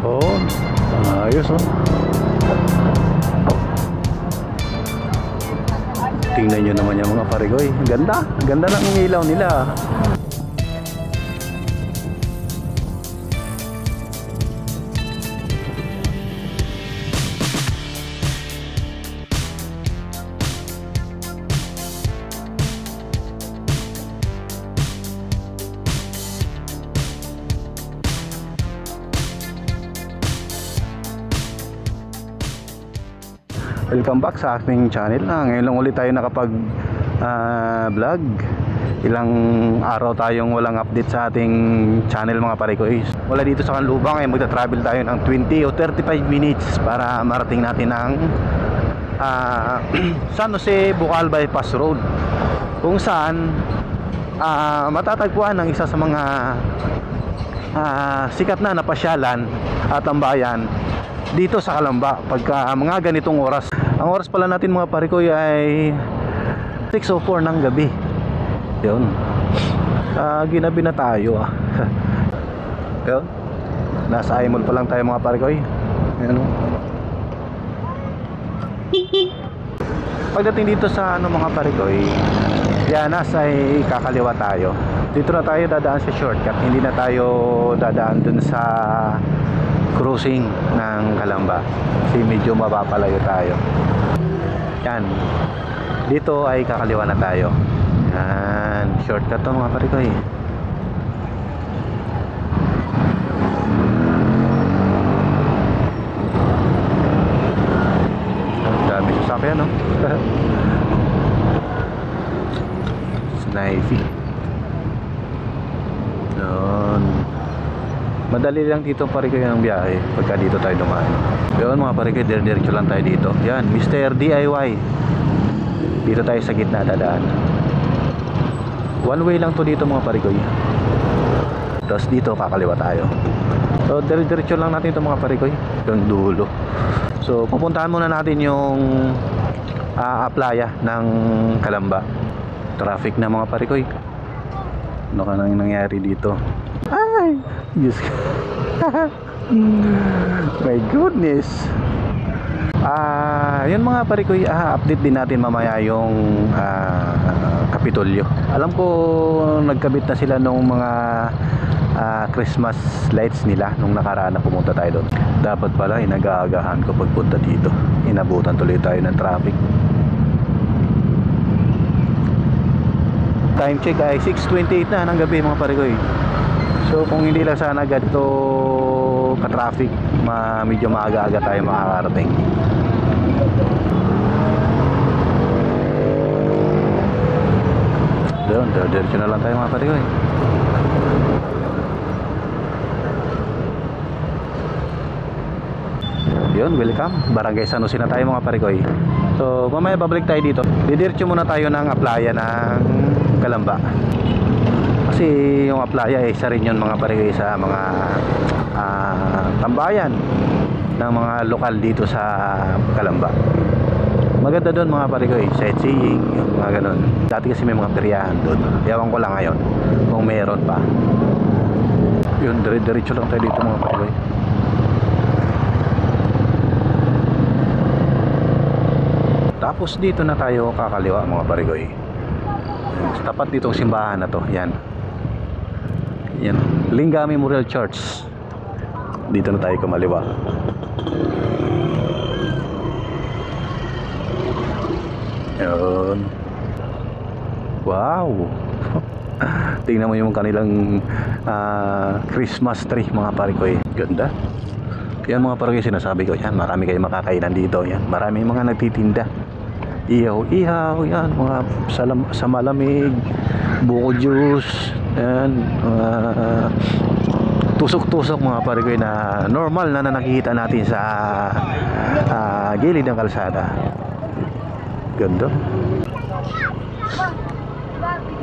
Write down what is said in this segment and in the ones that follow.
Oh, ayos oh. Tingnan nyo naman yung mga parigoy. Ganda, ganda ng ilaw nila. Welcome back sa aking channel. Ngayon lang ulit tayo nakapag vlog. Ilang araw tayong walang update sa ating channel mga parikoy. Wala dito sa Canlubang ay magta-travel tayo ng 20 o 35 minutes para marating natin ang San Jose Bocal Bypass Road, kung saan matatagpuan ng isa sa mga sikat na napasyalan at tambayan dito sa Calamba pagka mga ganitong oras. Ang oras pala natin mga parikoy ay 6:04 ng gabi. Yun, ginabi na tayo Yun, nasa Aimol pa lang tayo mga parikoy. Ayan, pagdating dito sa mga parikoy, Llanas ay kakaliwa tayo. Dito na tayo dadaan sa shortcut, hindi na tayo dadaan dun sa cruising ng Calamba kasi medyo mapapalayo tayo. Yan, dito ay kakaliwa na tayo. Yan, shortcut to mga parikoy. Dami sasakyan no. Snivy. Yan, madali lang dito parikoy ang biyahe pagka dito tayo dumaan. Yun mga parikoy, diretso lang tayo dito. Yan, Mr. DIY. Dito tayo sa gitna dadaan. One way lang to dito mga parikoy. Tapos dito kakaliwa tayo. So diretso lang natin ito mga parikoy hanggang dulo. So pupuntahan muna natin yung playa ng Calamba. Traffic na mga parikoy. Ano ka nang nangyari dito? Ay, Diyos ko. My goodness. Yun mga parikoy, update din natin mamaya yung Kapitolyo. Alam ko nagkabit na sila nung mga Christmas lights nila nung nakaraan na pumunta tayo doon. Dapat pala inag-aagahan ko pagpunta dito. Inabutan tuloy tayo ng traffic. Time check ay 6:28 na ng gabi mga parikoy. So kung hindi lang sana ganito ka-traffic, medyo maaga-aga tayo makakarating. Doon, diretso na lang tayo mga parikoy. Yun, welcome. Barangay San Jose na tayo mga parikoy. So mamaya babalik tayo dito. Didiretso muna tayo ng playa ng Calamba. Kasi yung playa ay isa rin yun mga parikoy sa mga tambayan ng mga lokal dito sa Calamba. Maganda doon mga parikoy, sightseeing, yung mga ganun. Dati kasi may mga peryahan doon. Ewan ko lang ngayon kung meron pa. Yun, diretso lang tayo dito mga parikoy. Tapos dito na tayo kakaliwa mga parikoy. Tapat ditong simbahan na to. Yan, yan, Lingga Memorial Church. Dito na tayo kumaliwa. Yun. Wow. Tingnan mo yung kanilang Christmas tree mga parikoy. Ganda. Yan mga parikoy, sinasabi ko yan, marami kayong makakainan dito. Yan, marami mga nagtitinda. Ihaw, yan, mga sa malamig, buko juice, yan, tusok-tusok mga parikoy na normal na nakikita natin sa gilid ng kalsada. Ganda.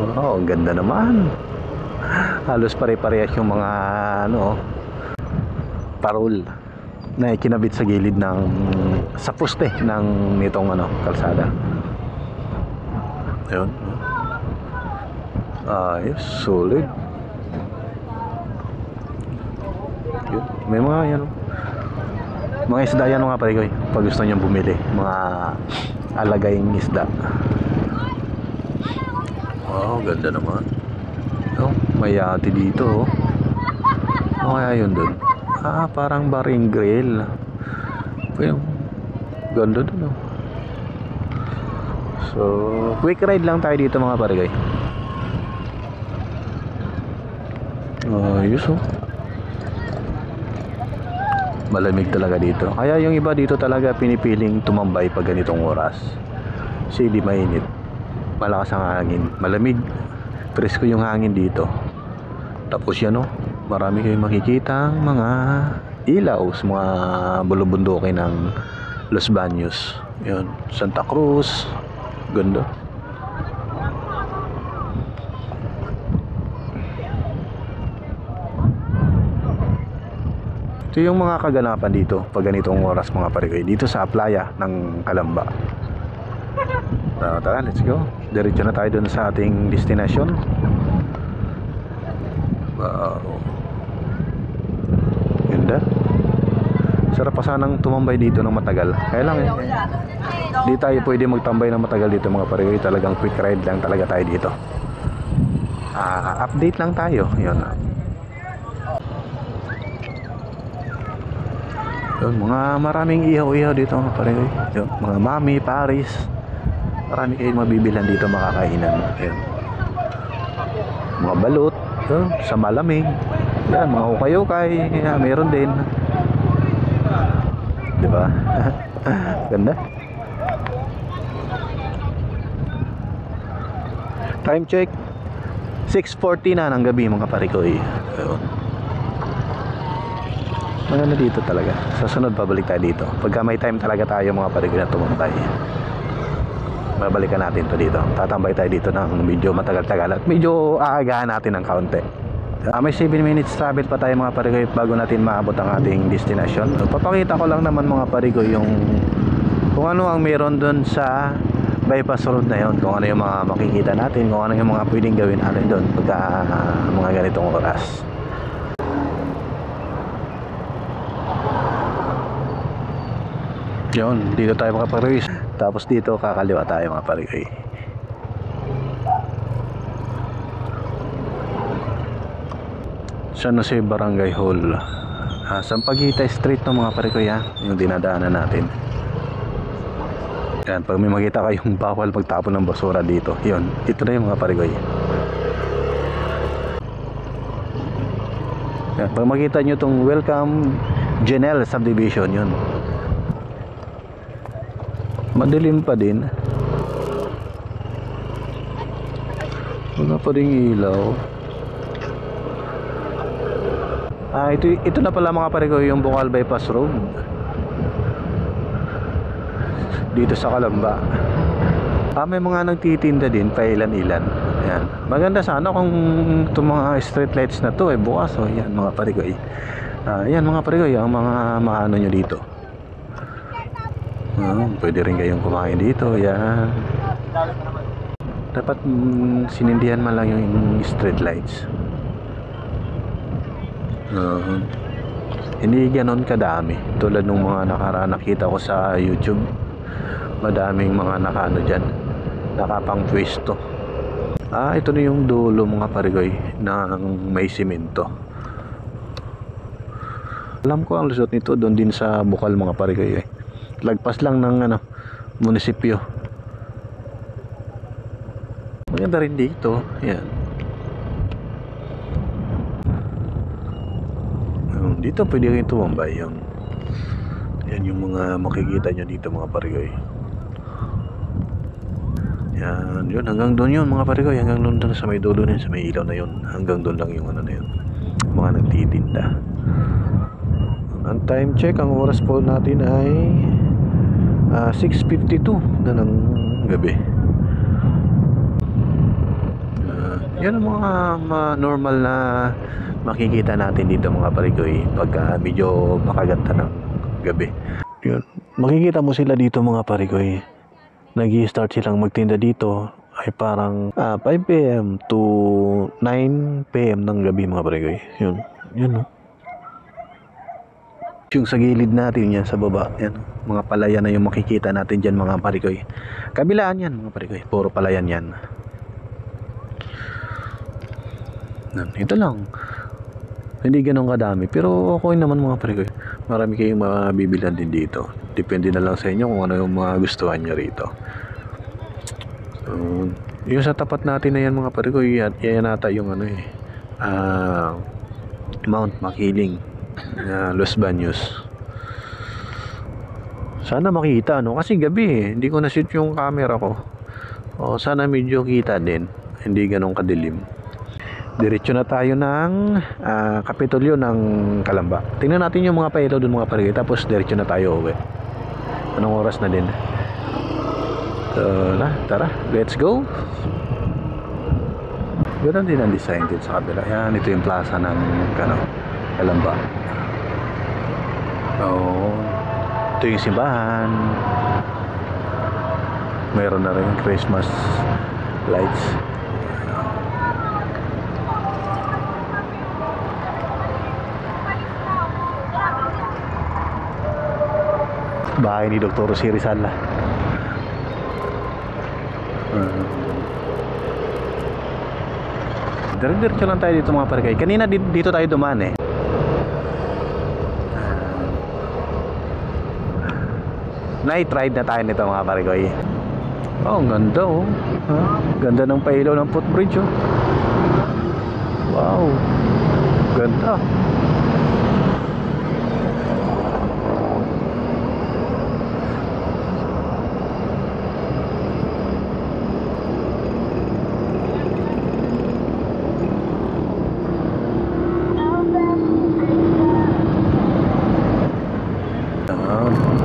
Wow, ang ganda naman. Halos pare-parehas yung mga parol na ikinabit sa gilid sa poste ng nitong kalsada. Ayun. Ayos, solid. Yun, May mga yan, oh. Mga isda yan mga pare ko, pag gusto nyo bumili, mga alagaing isda. Wow, ganda naman. Oh, may yate dito, oh. Ano kaya yun dun? Parang baring grill. Yung ganda dun, oh. So quick ride lang tayo dito mga pare ko. Ayos, oh. Malamig talaga dito. Kaya yung iba dito talaga pinipiling tumambay pag ganitong oras. Kasi di mainit. Malakas ang hangin. Malamig. Presko yung hangin dito. Tapos yan, oh. Marami kayong makikita mga ilaw sa mga bulubundukin ng Los Baños. Yun. Santa Cruz. Ganda. Ito yung mga kaganapan dito pag ganitong oras mga pare dito sa playa ng Calamba. Tara, let's go. Diretso na tayo dun sa ating destination. Wow. Ganda. Sarap pa sanang tumambay dito ng matagal. Kaya lang di tayo pwede magtambay ng matagal dito mga pare. Talagang quick ride lang talaga tayo dito. Update lang tayo. Yun. Yun, mga maraming ihaw-ihaw dito mga pare. Yun, mga mami, Paris. Marami kayong mabibilan dito makakainan. Yun. Mga balut. Yun, sa malamig. Yan, mga ukay-ukay. Meron din. Diba? Ganda. Time check 6:40 na ng gabi mga pare ko. Ayun. Maganda dito talaga. Sa sunod babalik tayo dito. Pagka may time talaga tayo mga pare ko na tumambay. Babalikan natin to dito. Tatambay tayo dito ng medyo matagal-tagal at medyo aagahan natin ng kaunti. May 7 minutes travel pa tayo mga pare ko bago natin maabot ang ating destination. Papakita ko lang naman mga pare ko yung kung ano ang meron dun sa bypass road na yon, kung ano yung mga makikita natin, kung ano yung mga pwedeng gawin natin dun pagka mga ganitong oras. Yun, dito tayo mga pare. Tapos dito kakaliwa tayo mga pare. San Jose Barangay Hall, Sampaguita Street ng mga pare ko yung dinadaanan natin. Yan, pag may makita kayong bawal magtapon ng basura dito, yun, ito na yung mga pare ko. Yan, pag makita nyo itong Welcome Janelle Subdivision, yun. Madilim pa din. Wala pa rin ilaw. Ito na pala mga pare ko yung Bocal Bypass Road dito sa Calamba. May mga nagtitinda din pailan-ilan. Ayan. Maganda sana kung itong mga street lights na to bukas. Yan mga pare ko. Yan mga pare ko, ang mga maano nyo dito. Pwede rin kayong kumain dito. Yan. Dapat sinindihan man lang yung street lights. Hindi ganon kadami tulad ng mga nakaraan nakita ko sa YouTube. Madaming mga nakaano dyan, nakapang pwesto. Ito na yung dulo mga parigoy ng may simento. Alam ko ang lusot nito doon din sa Bocal mga parigoy. Lagpas lang ng munisipyo. Maganda rin dito. Yan. Dito pwede rin tumambay. Yan yung mga makikita nyo dito mga parigoy. Yan, yun, hanggang doon yun mga parigoy. Hanggang doon sa may dulo na yun, sa may ilaw na yun. Hanggang doon lang yung na yun, mga nagtitinda. Ang time check, ang oras po natin ay 6:52 na ng gabi. Yan ang mga normal na makikita natin dito mga parigoy pagka medyo makaganda ng gabi. Yun. Makikita mo sila dito mga parigoy. Nag-i-start silang magtinda dito ay parang 5 PM to 9 PM ng gabi mga parigoy. Yun. Yun, no? Yung sa gilid natin yan sa baba, yan, mga palayan na yung makikita natin dyan mga parikoy. Kabilaan yan mga parikoy, puro palayan yan. Ito lang, hindi ganun kadami, pero okay naman mga parikoy. Marami kayong mabibilan din dito. Depende na lang sa inyo kung ano yung mga gustuhan nyo rito. So, yung sa tapat natin na yan mga parikoy, yan nata yung ano Mount Makiling, Los Baños. Sana makita kasi gabi hindi ko na-shoot yung camera ko. Sana medyo kita din, hindi ganun kadilim. Diretso na tayo ng Kapitolyo ng Calamba. Tingnan natin yung mga pailaw doon mga parikoy, tapos diretso na tayo uwi. Anong oras na din? So, tara, let's go. Ganoon din ang design din sa kabila. Yan, ito yung plaza ng Calamba. Ito yung simbahan. Mayroon na rin Christmas lights. Bahay ni Dr. Rosy Rizal. Diretso lang tayo dito mga parikoy. Kanina dito tayo dumaan Night ride na tayo nito mga parikoy. Ang ganda Ganda ng pailaw ng footbridge Wow, ganda.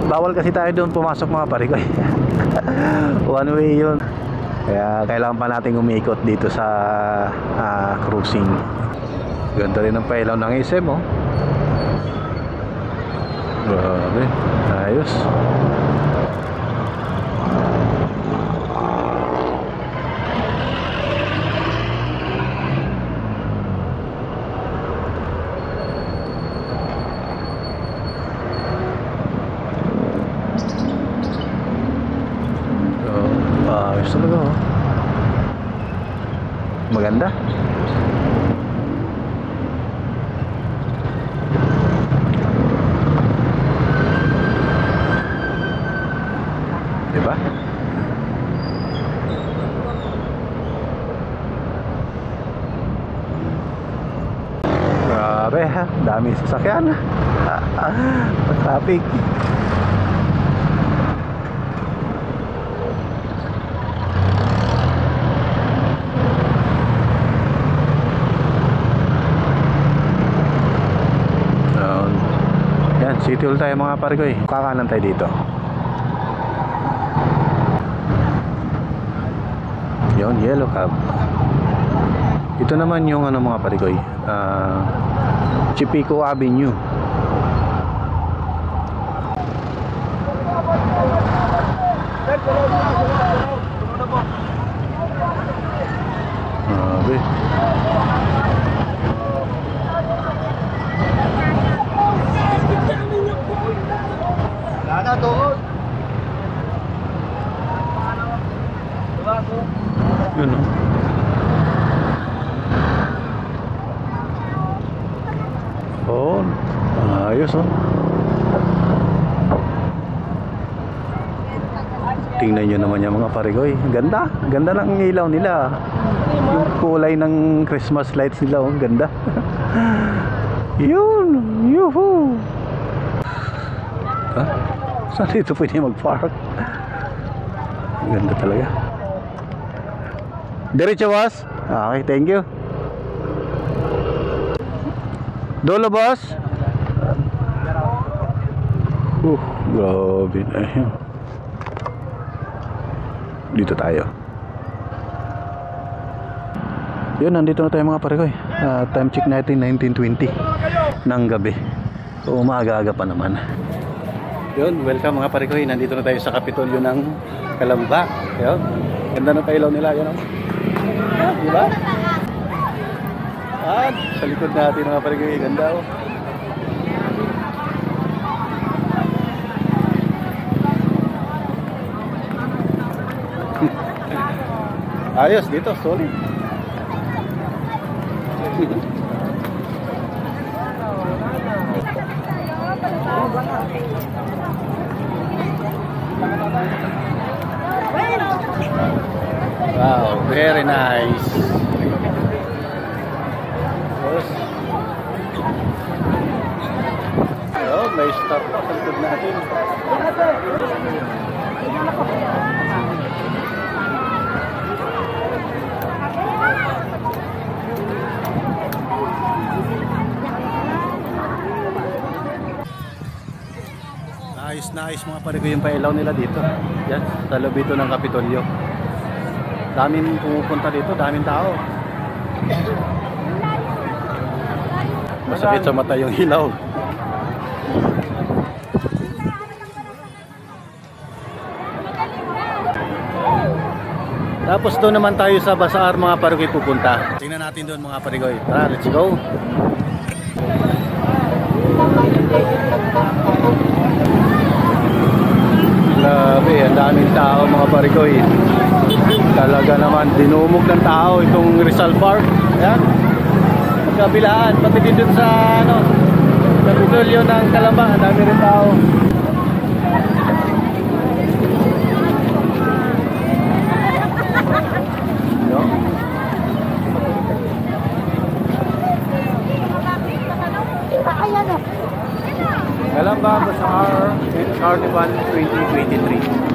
Bawal kasi tayo doon pumasok mga parikoy. One way yun. Kaya kailangan pa natin umikot dito sa cruising. Ganda rin ang pailaw ng SM Grabe, ayos. Ayos talaga maganda. Diba? Grabe dami sasakyan. Traffic. City Hall tayo mga parikoy. Kakanan tayo dito. Yun, Yellow Cab. Ito naman yung mga parikoy, Chipico Avenue. Yun ayos tingnan nyo naman yung mga parikoy. Ganda, ganda ng ilaw nila. Yung kulay ng Christmas lights nila ganda. Yun, yuhu. Saan dito pwede mag-park? Ganda talaga. Diretso boss? Okay, thank you. Dolo boss? Grabe. Ayun. Dito tayo. Yun, nandito na tayo mga parikoy. Time check natin 19:20 ng gabi. So umaga-aga pa naman. Yun, welcome mga parikoy. Nandito na tayo sa Kapitolyo ng Calamba. Yun, ganda ng pailaw nila. Yan diba? Sa likod natin mga parikoy, ganda Ayos dito, solid. Wow, very nice. Oh, may stop pa sa likod natin. Ayos na ayos mga pare ko yung pailaw nila dito. Yan, sa loob ito ng Kapitolyo. Daming pumupunta dito, daming tao. Masakit sa mata yung ilaw. Tapos doon naman tayo sa Bazaar mga pare ko pupunta. Tingnan natin doon mga pare ko. Tara, let's go. Grabe, ang daming tao mga parikoy. Talaga naman dinumog ng tao itong Rizal Park. Ayan, magkabilaan, pati din dun sa Kapitolyo ng Calamba, ang dami rin tao. No? Calamba Bazaar Carnival 2023.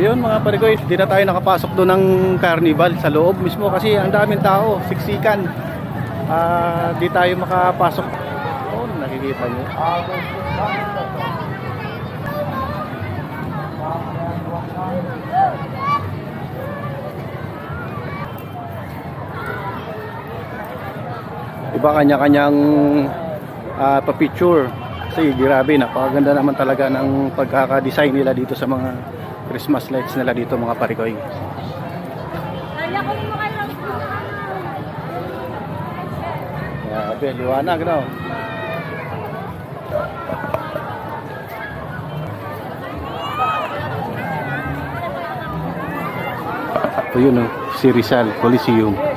Yun mga parikoy, hindi na tayo nakapasok doon ng carnival sa loob mismo kasi ang daming tao, siksikan. Di tayo makapasok. Oh, nakikita nyo. Iba kanya-kanyang pa-picture. Kasi grabe, napakaganda naman talaga ng pagkaka-design nila dito sa mga Christmas lights nila dito mga parikoy. Grabe, liwanag no. Ito yun, si Rizal Coliseum.